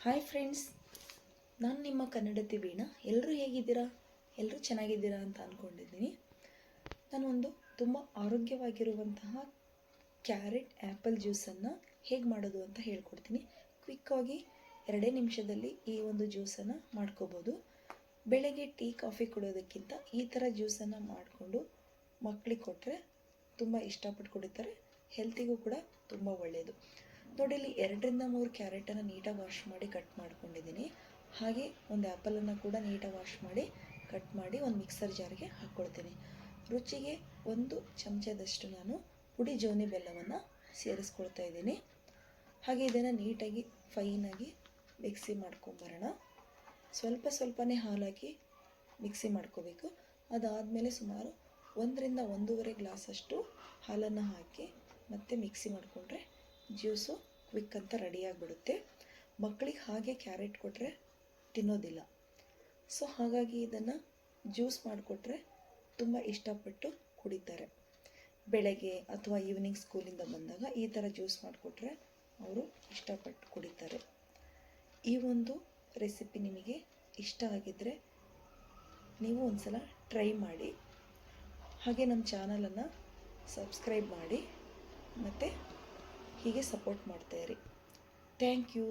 Hi friends, ನಾನು ನಿಮ್ಮ ಕನ್ನಡತಿ ವೀಣಾ. ಎಲ್ಲರೂ ಹೇಗಿದ್ದೀರಾ? ಎಲ್ಲರೂ ಚೆನ್ನಾಗಿದ್ದೀರಾ ಅಂತ ಅಂದ್ಕೊಂಡಿದ್ದೀನಿ. ನಾನೊಂದು ತುಂಬ ಆರೋಗ್ಯವಾಗಿರುವಂತಹ ಕ್ಯಾರೆಟ್ ಆ್ಯಪಲ್ ಜ್ಯೂಸನ್ನು ಹೇಗೆ ಮಾಡೋದು ಅಂತ ಹೇಳ್ಕೊಡ್ತೀನಿ. ಕ್ವಿಕ್ಕಾಗಿ 2 ನಿಮಿಷದಲ್ಲಿ ಈ ಒಂದು ಜ್ಯೂಸನ್ನು ಮಾಡ್ಕೋಬೋದು. ಬೆಳಗ್ಗೆ ಟೀ ಕಾಫಿ ಕೊಡೋದಕ್ಕಿಂತ ಈ ಥರ ಜ್ಯೂಸನ್ನು ಮಾಡಿಕೊಂಡು ಮಕ್ಕಳಿಗೆ ಕೊಟ್ಟರೆ ತುಂಬ ಇಷ್ಟಪಟ್ಟು ಕುಡಿತಾರೆ. ಹೆಲ್ತಿಗೂ ಕೂಡ ತುಂಬ ಒಳ್ಳೆಯದು. ನೋಡಿ, ಇಲ್ಲಿ 2-3 ಕ್ಯಾರೆಟನ್ನು ನೀಟಾಗಿ ವಾಶ್ ಮಾಡಿ ಕಟ್ ಮಾಡ್ಕೊಂಡಿದ್ದೀನಿ. ಹಾಗೆ ಒಂದು ಆ್ಯಪಲನ್ನು ಕೂಡ ನೀಟಾಗಿ ವಾಶ್ ಮಾಡಿ ಕಟ್ ಮಾಡಿ ಒಂದು ಮಿಕ್ಸರ್ ಜಾರ್ಗೆ ಹಾಕ್ಕೊಳ್ತೀನಿ. ರುಚಿಗೆ 1 ಚಮಚದಷ್ಟು ನಾನು ಪುಡಿ ಜೋನಿ ಬೆಲ್ಲವನ್ನು ಸೇರಿಸ್ಕೊಳ್ತಾ ಇದ್ದೀನಿ. ಹಾಗೆ ಇದನ್ನು ನೀಟಾಗಿ ಫೈನಾಗಿ ಮಿಕ್ಸಿ ಮಾಡ್ಕೊಂಬರೋಣ. ಸ್ವಲ್ಪನೇ ಹಾಲಾಕಿ ಮಿಕ್ಸಿ ಮಾಡ್ಕೋಬೇಕು. ಅದಾದಮೇಲೆ ಸುಮಾರು 1-1.5 ಗ್ಲಾಸಷ್ಟು ಹಾಲನ್ನು ಹಾಕಿ ಮತ್ತೆ ಮಿಕ್ಸಿ ಮಾಡಿಕೊಂಡ್ರೆ ಜ್ಯೂಸು ಕ್ವಿಕ್ ಅಂತ ರೆಡಿಯಾಗಿಬಿಡುತ್ತೆ. ಮಕ್ಕಳಿಗೆ ಹಾಗೆ ಕ್ಯಾರೆಟ್ ಕೊಟ್ಟರೆ ತಿನ್ನೋದಿಲ್ಲ. ಸೊ ಹಾಗಾಗಿ ಇದನ್ನು ಜ್ಯೂಸ್ ಮಾಡಿಕೊಟ್ರೆ ತುಂಬ ಇಷ್ಟಪಟ್ಟು ಕುಡಿತಾರೆ. ಬೆಳಗ್ಗೆ ಅಥವಾ ಈವ್ನಿಂಗ್ ಸ್ಕೂಲಿಂದ ಬಂದಾಗ ಈ ಥರ ಜ್ಯೂಸ್ ಮಾಡಿಕೊಟ್ರೆ ಅವರು ಇಷ್ಟಪಟ್ಟು ಕುಡಿತಾರೆ. ಈ ಒಂದು ರೆಸಿಪಿ ನಿಮಗೆ ಇಷ್ಟ ಆಗಿದ್ದರೆ ನೀವು ಒಂದು ಸಲ ಟ್ರೈ ಮಾಡಿ. ಹಾಗೆ ನಮ್ಮ ಚಾನಲನ್ನು ಸಬ್ಸ್ಕ್ರೈಬ್ ಮಾಡಿ ಮತ್ತು ಹೀಗೆ ಸಪೋರ್ಟ್ ಮಾಡ್ತಾಯಿರಿ. Thank you.